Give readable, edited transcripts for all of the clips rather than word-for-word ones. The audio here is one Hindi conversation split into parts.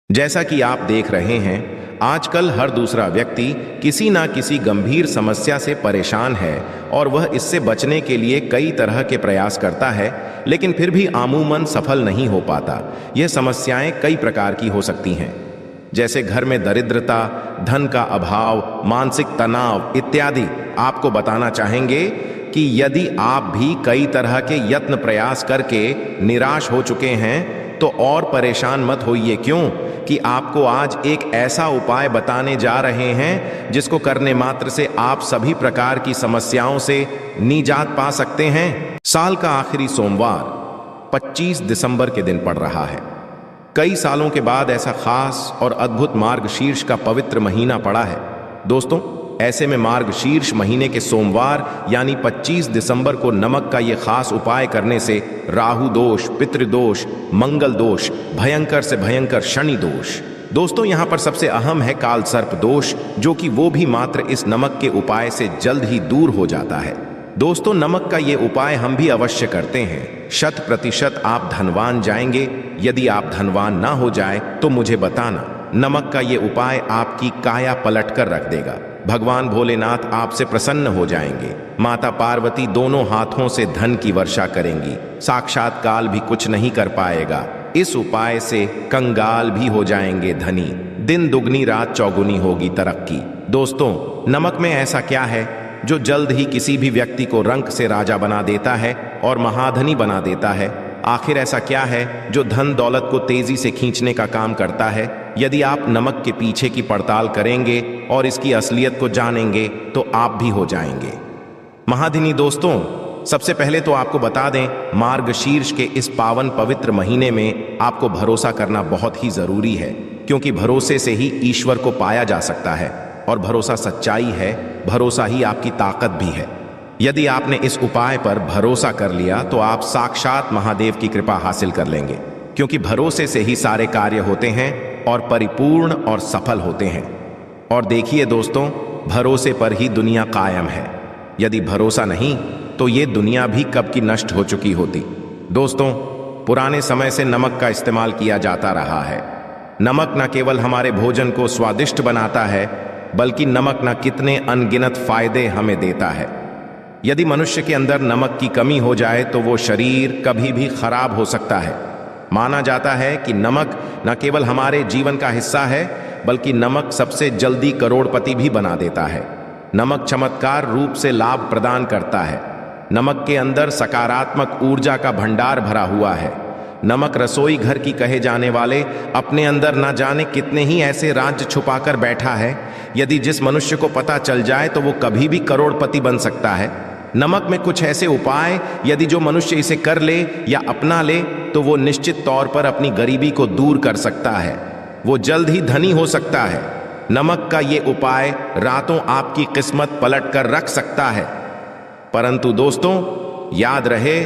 जैसा कि आप देख रहे हैं, आजकल हर दूसरा व्यक्ति किसी ना किसी गंभीर समस्या से परेशान है और वह इससे बचने के लिए कई तरह के प्रयास करता है, लेकिन फिर भी अमूमन सफल नहीं हो पाता। यह समस्याएं कई प्रकार की हो सकती हैं, जैसे घर में दरिद्रता, धन का अभाव, मानसिक तनाव इत्यादि। आपको बताना चाहेंगे कि यदि आप भी कई तरह के यत्न प्रयास करके निराश हो चुके हैं, तो और परेशान मत होइए। क्यों कि आपको आज एक ऐसा उपाय बताने जा रहे हैं जिसको करने मात्र से आप सभी प्रकार की समस्याओं से निजात पा सकते हैं। साल का आखिरी सोमवार 25 दिसंबर के दिन पड़ रहा है। कई सालों के बाद ऐसा खास और अद्भुत मार्गशीर्ष का पवित्र महीना पड़ा है। दोस्तों, ऐसे में मार्गशीर्ष महीने के सोमवार यानी 25 दिसंबर को नमक का ये खास उपाय करने से राहु दोष, पितृदोष, मंगल दोष, भयंकर से भयंकर शनि दोष, दोस्तों यहाँ पर सबसे अहम है काल सर्प दोष, जो कि वो भी मात्र इस नमक के उपाय से जल्द ही दूर हो जाता है। दोस्तों, नमक का ये उपाय हम भी अवश्य करते हैं। 100% आप धनवान जाएंगे। यदि आप धनवान ना हो जाए तो मुझे बताना। नमक का ये उपाय आपकी काया पलट कर रख देगा। भगवान भोलेनाथ आपसे प्रसन्न हो जाएंगे। माता पार्वती दोनों हाथों से धन की वर्षा करेंगी। साक्षात काल भी कुछ नहीं कर पाएगा। इस उपाय से कंगाल भी हो जाएंगे धनी। दिन दुगनी रात चौगुनी होगी तरक्की। दोस्तों, नमक में ऐसा क्या है जो जल्द ही किसी भी व्यक्ति को रंक से राजा बना देता है और महाधनी बना देता है? आखिर ऐसा क्या है जो धन दौलत को तेजी से खींचने का काम करता है? यदि आप नमक के पीछे की पड़ताल करेंगे और इसकी असलियत को जानेंगे तो आप भी हो जाएंगे महाधनी। दोस्तों, सबसे पहले तो आपको बता दें, मार्गशीर्ष के इस पावन पवित्र महीने में आपको भरोसा करना बहुत ही जरूरी है, क्योंकि भरोसे से ही ईश्वर को पाया जा सकता है और भरोसा सच्चाई है, भरोसा ही आपकी ताकत भी है। यदि आपने इस उपाय पर भरोसा कर लिया तो आप साक्षात महादेव की कृपा हासिल कर लेंगे, क्योंकि भरोसे से ही सारे कार्य होते हैं और परिपूर्ण और सफल होते हैं। और देखिए दोस्तों, भरोसे पर ही दुनिया कायम है। यदि भरोसा नहीं तो ये दुनिया भी कब की नष्ट हो चुकी होती। दोस्तों, पुराने समय से नमक का इस्तेमाल किया जाता रहा है। नमक न केवल हमारे भोजन को स्वादिष्ट बनाता है, बल्कि नमक न कितने अनगिनत फायदे हमें देता है। यदि मनुष्य के अंदर नमक की कमी हो जाए तो वो शरीर कभी भी खराब हो सकता है। माना जाता है कि नमक न केवल हमारे जीवन का हिस्सा है, बल्कि नमक सबसे जल्दी करोड़पति भी बना देता है। नमक चमत्कार रूप से लाभ प्रदान करता है। नमक के अंदर सकारात्मक ऊर्जा का भंडार भरा हुआ है। नमक रसोई घर की कहे जाने वाले अपने अंदर न जाने कितने ही ऐसे राज्य छुपाकर बैठा है। यदि जिस मनुष्य को पता चल जाए तो वो कभी भी करोड़पति बन सकता है। नमक में कुछ ऐसे उपाय यदि जो मनुष्य इसे कर ले या अपना ले तो वो निश्चित तौर पर अपनी गरीबी को दूर कर सकता है। वो जल्द ही धनी हो सकता है। नमक का ये उपाय रातों आपकी किस्मत पलट कर रख सकता है। परंतु दोस्तों, याद रहे,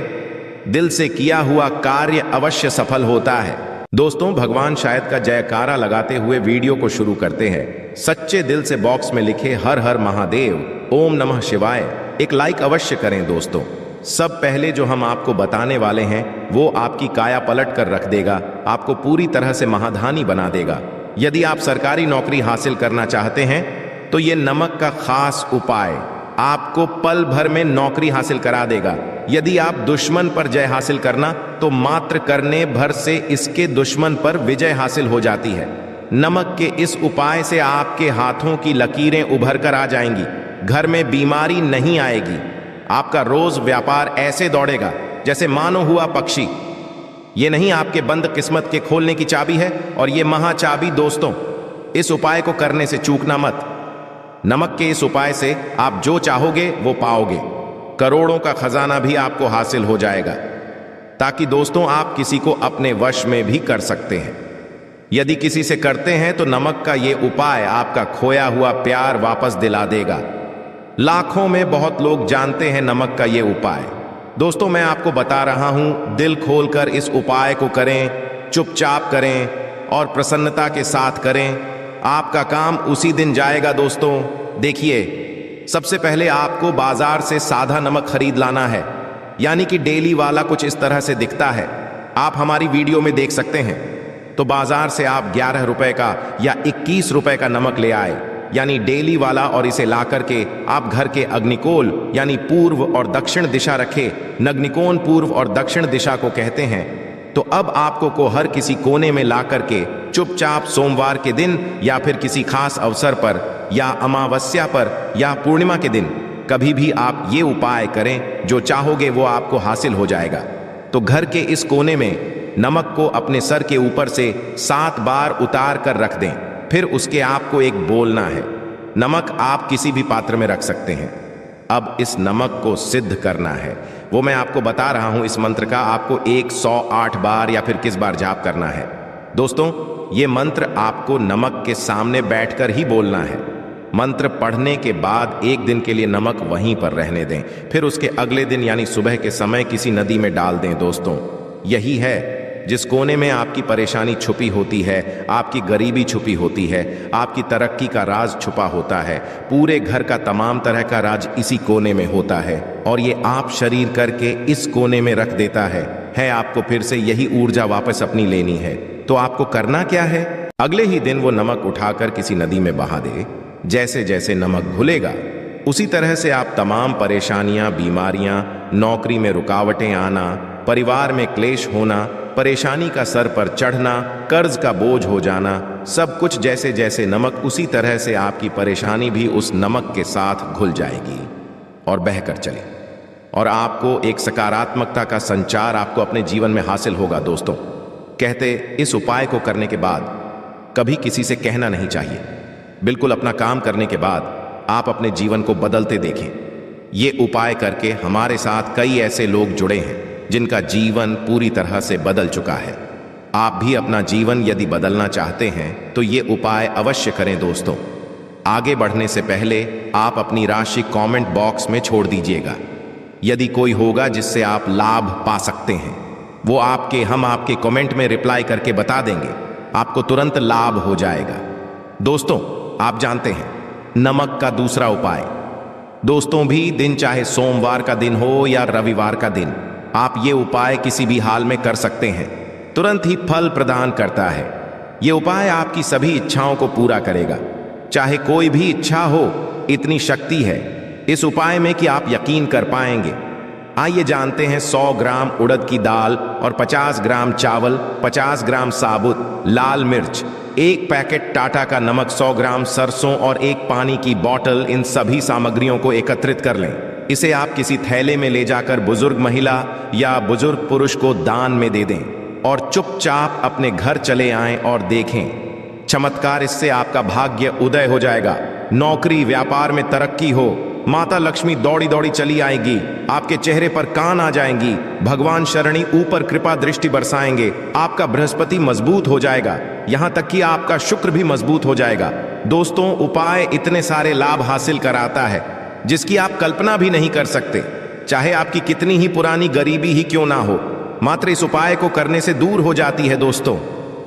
दिल से किया हुआ कार्य अवश्य सफल होता है। दोस्तों, भगवान शायद का जयकारा लगाते हुए वीडियो को शुरू करते हैं। सच्चे दिल से बॉक्स में लिखे हर हर महादेव, ओम नमः शिवाय एक लाइक अवश्य करें। दोस्तों, सब पहले जो हम आपको बताने वाले हैं वो आपकी काया पलट कर रख देगा, आपको पूरी तरह से महाधानी बना देगा। यदि आप सरकारी नौकरी हासिल करना चाहते हैं तो ये नमक का खास उपाय आपको पल भर में नौकरी हासिल करा देगा। यदि आप दुश्मन पर जय हासिल करना तो मात्र करने भर से इसके दुश्मन पर विजय हासिल हो जाती है। नमक के इस उपाय से आपके हाथों की लकीरें उभर कर आ जाएंगी। घर में बीमारी नहीं आएगी। आपका रोज व्यापार ऐसे दौड़ेगा जैसे मानो हुआ पक्षी। ये नहीं आपके बंद किस्मत के खोलने की चाबी है, और ये महाचाबी। दोस्तों, इस उपाय को करने से चूकना मत। नमक के इस उपाय से आप जो चाहोगे वो पाओगे। करोड़ों का खजाना भी आपको हासिल हो जाएगा, ताकि दोस्तों आप किसी को अपने वश में भी कर सकते हैं। यदि किसी से करते हैं तो नमक का ये उपाय आपका खोया हुआ प्यार वापस दिला देगा। लाखों में बहुत लोग जानते हैं नमक का ये उपाय। दोस्तों, मैं आपको बता रहा हूं, दिल खोलकर इस उपाय को करें, चुपचाप करें और प्रसन्नता के साथ करें। आपका काम उसी दिन जाएगा। दोस्तों, देखिए, सबसे पहले आपको बाजार से सादा नमक खरीद लाना है, यानी कि डेली वाला कुछ इस तरह से दिखता है। आप हमारी वीडियो में देख सकते हैं। तो बाजार से आप 11 रुपए का या 21 रुपए का नमक ले आए, यानी डेली वाला, और इसे ला करके आप घर के अग्निकोल यानी पूर्व और दक्षिण दिशा रखे। नग्निकोण पूर्व और दक्षिण दिशा को कहते हैं। तो अब आपको को हर किसी कोने में ला करके चुपचाप सोमवार के दिन या फिर किसी खास अवसर पर या अमावस्या पर या पूर्णिमा के दिन कभी भी आप ये उपाय करें, जो चाहोगे वो आपको हासिल हो जाएगा। तो घर के इस कोने में नमक को अपने सर के ऊपर से 7 बार उतार कर रख दें। फिर उसके आपको एक बोलना है। नमक आप किसी भी पात्र में रख सकते हैं। अब इस नमक को सिद्ध करना है, वो मैं आपको बता रहा हूं। इस मंत्र का आपको 108 बार या फिर किस बार जाप करना है। दोस्तों, ये मंत्र आपको नमक के सामने बैठकर ही बोलना है। मंत्र पढ़ने के बाद 1 दिन के लिए नमक वहीं पर रहने दें, फिर उसके अगले दिन यानी सुबह के समय किसी नदी में डाल दें। दोस्तों, यही है जिस कोने में आपकी परेशानी छुपी होती है, आपकी गरीबी छुपी होती है, आपकी तरक्की का राज छुपा होता है। पूरे घर का तमाम तरह का राज इसी कोने में होता है, और ये आप शरीर करके इस कोने में रख देता है। आपको फिर से यही ऊर्जा वापस अपनी लेनी है। तो आपको करना क्या है? अगले ही दिन वो नमक उठाकर किसी नदी में बहा दे। जैसे जैसे नमक घुलेगा उसी तरह से आप तमाम परेशानियां, बीमारियां, नौकरी में रुकावटें आना, परिवार में क्लेश होना, परेशानी का सर पर चढ़ना, कर्ज का बोझ हो जाना, सब कुछ जैसे जैसे नमक, उसी तरह से आपकी परेशानी भी उस नमक के साथ घुल जाएगी और बहकर चले, और आपको एक सकारात्मकता का संचार आपको अपने जीवन में हासिल होगा। दोस्तों, कहते इस उपाय को करने के बाद कभी किसी से कहना नहीं चाहिए। बिल्कुल अपना काम करने के बाद आप अपने जीवन को बदलते देखें। ये उपाय करके हमारे साथ कई ऐसे लोग जुड़े हैं जिनका जीवन पूरी तरह से बदल चुका है। आप भी अपना जीवन यदि बदलना चाहते हैं तो ये उपाय अवश्य करें। दोस्तों, आगे बढ़ने से पहले आप अपनी राशि कमेंट बॉक्स में छोड़ दीजिएगा। यदि कोई होगा जिससे आप लाभ पा सकते हैं, वो हम आपके कमेंट में रिप्लाई करके बता देंगे, आपको तुरंत लाभ हो जाएगा। दोस्तों, आप जानते हैं नमक का दूसरा उपाय, दोस्तों भी दिन चाहे सोमवार का दिन हो या रविवार का दिन, आप ये उपाय किसी भी हाल में कर सकते हैं। तुरंत ही फल प्रदान करता है। ये उपाय आपकी सभी इच्छाओं को पूरा करेगा, चाहे कोई भी इच्छा हो। इतनी शक्ति है इस उपाय में कि आप यकीन कर पाएंगे। आइए जानते हैं 100 ग्राम उड़द की दाल और 50 ग्राम चावल, 50 ग्राम साबुत लाल मिर्च, 1 पैकेट टाटा का नमक, 100 ग्राम सरसों और 1 पानी की बोतल, इन सभी सामग्रियों को एकत्रित कर लें। इसे आप किसी थैले में ले जाकर बुजुर्ग महिला या बुजुर्ग पुरुष को दान में दे दें और चुपचाप अपने घर चले आएं और देखें चमत्कार। इससे आपका भाग्य उदय हो जाएगा, नौकरी व्यापार में तरक्की हो, माता लक्ष्मी दौड़ी दौड़ी चली आएगी, आपके चेहरे पर कान आ जाएंगी, भगवान शरणी ऊपर कृपा दृष्टि बरसाएंगे, आपका बृहस्पति मजबूत हो जाएगा, यहां तक कि आपका शुक्र भी मजबूत हो जाएगा। दोस्तों, उपाय इतने सारे लाभ हासिल कराता है जिसकी आप कल्पना भी नहीं कर सकते। चाहे आपकी कितनी ही पुरानी गरीबी ही क्यों ना हो, मात्र इस उपाय को करने से दूर हो जाती है। दोस्तों,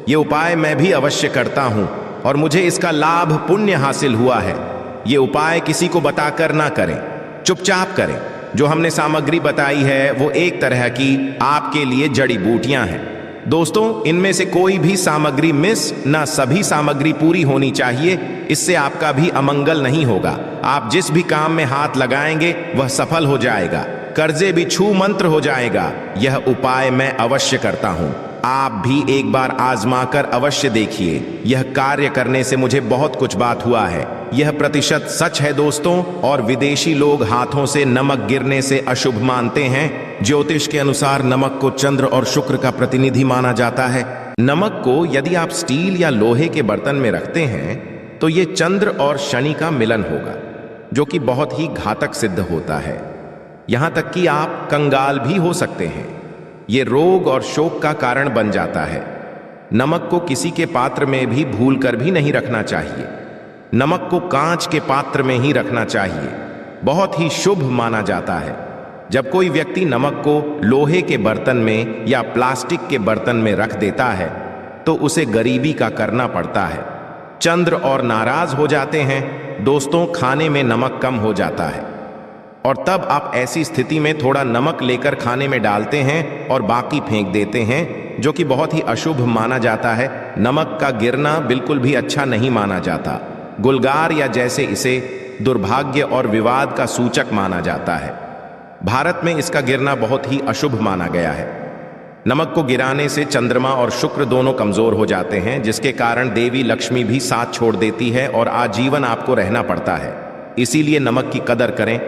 ये उपाय मैं भी अवश्य करता हूं और मुझे इसका लाभ पुण्य हासिल हुआ है। ये उपाय किसी को बताकर ना करें, चुपचाप करें। जो हमने सामग्री बताई है वो एक तरह की आपके लिए जड़ी बूटियां हैं। दोस्तों, इनमें से कोई भी सामग्री मिस ना, सभी सामग्री पूरी होनी चाहिए। इससे आपका भी अमंगल नहीं होगा। आप जिस भी काम में हाथ लगाएंगे वह सफल हो जाएगा, कर्जे भी छू मंत्र हो जाएगा। यह उपाय मैं अवश्य करता हूं, आप भी एक बार आजमा कर अवश्य देखिए। यह कार्य करने से मुझे बहुत कुछ बात हुआ है, यह प्रतिशत सच है। दोस्तों, और विदेशी लोग हाथों से नमक गिरने से अशुभ मानते हैं। ज्योतिष के अनुसार नमक को चंद्र और शुक्र का प्रतिनिधि माना जाता है। नमक को यदि आप स्टील या लोहे के बर्तन में रखते हैं तो ये चंद्र और शनि का मिलन होगा, जो कि बहुत ही घातक सिद्ध होता है। यहां तक कि आप कंगाल भी हो सकते हैं। ये रोग और शोक का कारण बन जाता है। नमक को किसी के पात्र में भी भूल कर भी नहीं रखना चाहिए। नमक को कांच के पात्र में ही रखना चाहिए, बहुत ही शुभ माना जाता है। जब कोई व्यक्ति नमक को लोहे के बर्तन में या प्लास्टिक के बर्तन में रख देता है तो उसे गरीबी का करना पड़ता है, चंद्र और नाराज हो जाते हैं। दोस्तों, खाने में नमक कम हो जाता है और तब आप ऐसी स्थिति में थोड़ा नमक लेकर खाने में डालते हैं और बाकी फेंक देते हैं, जो कि बहुत ही अशुभ माना जाता है। नमक का गिरना बिल्कुल भी अच्छा नहीं माना जाता। गुलगार या जैसे इसे दुर्भाग्य और विवाद का सूचक माना जाता है। भारत में इसका गिरना बहुत ही अशुभ माना गया है। नमक को गिराने से चंद्रमा और शुक्र दोनों कमजोर हो जाते हैं, जिसके कारण देवी लक्ष्मी भी साथ छोड़ देती है और आजीवन आपको रहना पड़ता है। इसीलिए नमक की कदर करें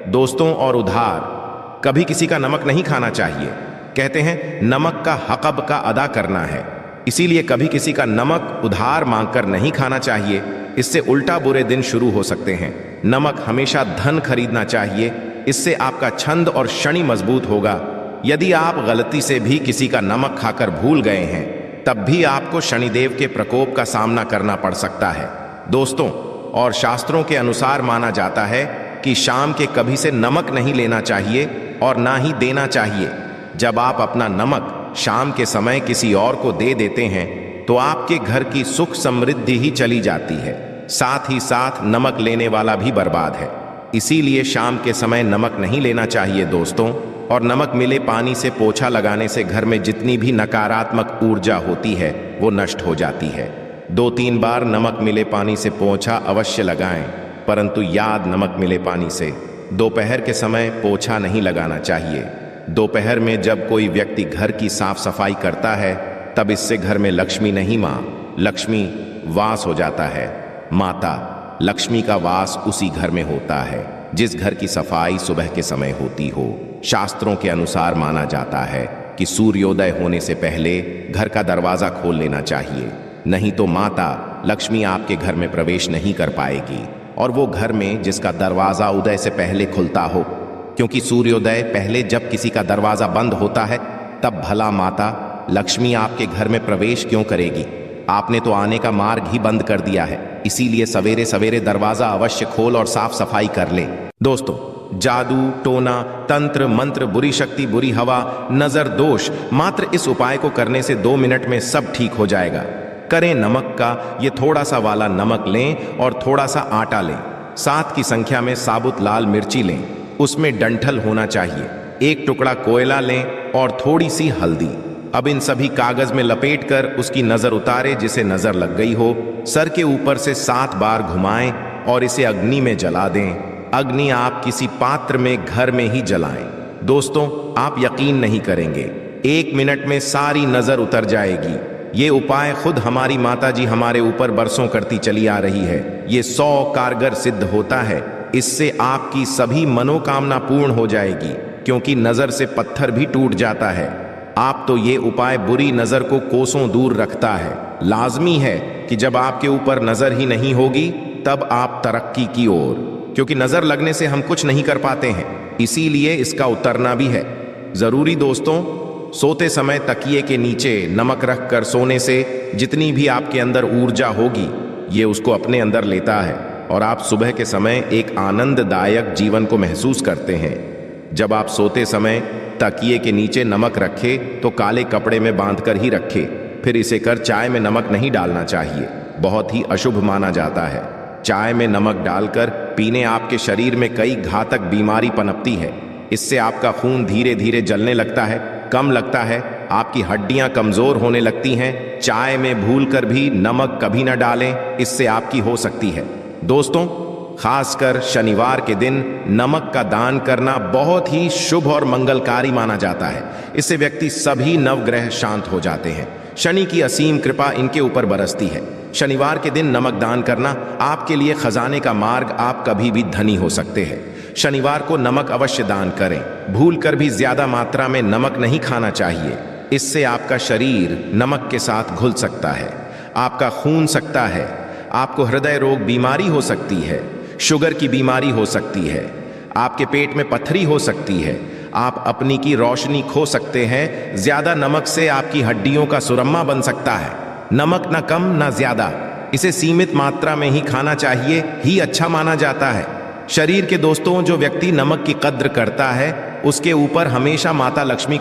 दोस्तों। और उधार कभी किसी का नमक नहीं खाना चाहिए। कहते हैं नमक का हक़ब का अदा करना है, इसीलिए कभी किसी का नमक उधार मांगकर नहीं खाना चाहिए। इससे उल्टा बुरे दिन शुरू हो सकते हैं। नमक हमेशा धन खरीदना चाहिए, इससे आपका छंद और शनि मजबूत होगा। यदि आप गलती से भी किसी का नमक खाकर भूल गए हैं, तब भी आपको शनिदेव के प्रकोप का सामना करना पड़ सकता है दोस्तों। और शास्त्रों के अनुसार माना जाता है कि शाम के कभी से नमक नहीं लेना चाहिए और ना ही देना चाहिए। जब आप अपना नमक शाम के समय किसी और को दे देते हैं तो आपके घर की सुख समृद्धि ही चली जाती है, साथ ही साथ नमक लेने वाला भी बर्बाद है। इसीलिए शाम के समय नमक नहीं लेना चाहिए दोस्तों। और नमक मिले पानी से पोछा लगाने से घर में जितनी भी नकारात्मक ऊर्जा होती है वो नष्ट हो जाती है। 2-3 बार नमक मिले पानी से पोछा अवश्य लगाएं, परंतु याद नमक मिले पानी से दोपहर के समय पोछा नहीं लगाना चाहिए। दोपहर में जब कोई व्यक्ति घर की साफ सफाई करता है तब इससे घर में लक्ष्मी नहीं माँ लक्ष्मी वास हो जाता है। माता लक्ष्मी का वास उसी घर में होता है जिस घर की सफाई सुबह के समय होती हो। शास्त्रों के अनुसार माना जाता है कि सूर्योदय होने से पहले घर का दरवाजा खोल लेना चाहिए, नहीं तो माता लक्ष्मी आपके घर में प्रवेश नहीं कर पाएगी। और वो घर में जिसका दरवाजा उदय से पहले खुलता हो, क्योंकि सूर्योदय पहले जब किसी का दरवाजा बंद होता है तब भला माता लक्ष्मी आपके घर में प्रवेश क्यों करेगी। आपने तो आने का मार्ग ही बंद कर दिया है। इसीलिए सवेरे सवेरे दरवाजा अवश्य खोल और साफ सफाई कर ले दोस्तों। जादू टोना तंत्र मंत्र बुरी शक्ति बुरी हवा नजर दोष, मात्र इस उपाय को करने से 2 मिनट में सब ठीक हो जाएगा। करें नमक का ये थोड़ा सा वाला नमक लें और थोड़ा सा आटा लें। 7 की संख्या में साबुत लाल मिर्ची लें, उसमें डंठल होना चाहिए। 1 टुकड़ा कोयला लें और थोड़ी सी हल्दी। अब इन सभी कागज में लपेटकर उसकी नजर उतारे जिसे नजर लग गई हो। सर के ऊपर से 7 बार घुमाएं और इसे अग्नि में जला दें। अग्नि आप किसी पात्र में घर में ही जलाएं। दोस्तों आप यकीन नहीं करेंगे, 1 मिनट में सारी नजर उतर जाएगी। ये उपाय खुद हमारी माता जी हमारे ऊपर बरसों करती चली आ रही है। ये 100 कारगर सिद्ध होता है। इससे आपकी सभी मनोकामना पूर्ण हो जाएगी, क्योंकि नजर से पत्थर भी टूट जाता है। आप तो ये उपाय बुरी नजर को कोसों दूर रखता है। लाजमी है कि जब आपके ऊपर नजर ही नहीं होगी तब आप तरक्की की ओर, क्योंकि नजर लगने से हम कुछ नहीं कर पाते हैं, इसीलिए इसका उतरना भी है जरूरी दोस्तों। सोते समय तकिए के नीचे नमक रख कर सोने से जितनी भी आपके अंदर ऊर्जा होगी ये उसको अपने अंदर लेता है और आप सुबह के समय एक आनंददायक जीवन को महसूस करते हैं। जब आप सोते समय तकिए के नीचे नमक रखे तो काले कपड़े में बांधकर ही रखे। फिर इसे कर चाय में नमक नहीं डालना चाहिए, बहुत ही अशुभ माना जाता है। चाय में नमक डालकर पीने आपके शरीर में कई घातक बीमारी पनपती है। इससे आपका खून धीरे धीरे जलने लगता है, कम लगता है, आपकी हड्डियां कमजोर होने लगती हैं। चाय में भूलकर भी नमक कभी न डालें, इससे आपकी हो सकती है। दोस्तों खासकर शनिवार के दिन नमक का दान करना बहुत ही शुभ और मंगलकारी माना जाता है। इससे व्यक्ति सभी नवग्रह शांत हो जाते हैं, शनि की असीम कृपा इनके ऊपर बरसती है। शनिवार के दिन नमक दान करना आपके लिए खजाने का मार्ग, आप कभी भी धनी हो सकते हैं। शनिवार को नमक अवश्य दान करें। भूलकर भी ज्यादा मात्रा में नमक नहीं खाना चाहिए, इससे आपका शरीर नमक के साथ घुल सकता है, आपका खून सकता है, आपको हृदय रोग बीमारी हो सकती है, शुगर की बीमारी हो सकती है, आपके पेट में पथरी हो सकती है, आप अपनी की रोशनी खो सकते हैं। ज्यादा नमक से आपकी हड्डियों का सुरम्मा बन सकता है। नमक ना कम ना ज्यादा, इसे सीमित मात्रा में ही खाना चाहिए ही अच्छा माना जाता है। शरीर के दोस्तों जो व्यक्ति नमक की कद्र करता है उसके ऊपर हमेशा माता लक्ष्मी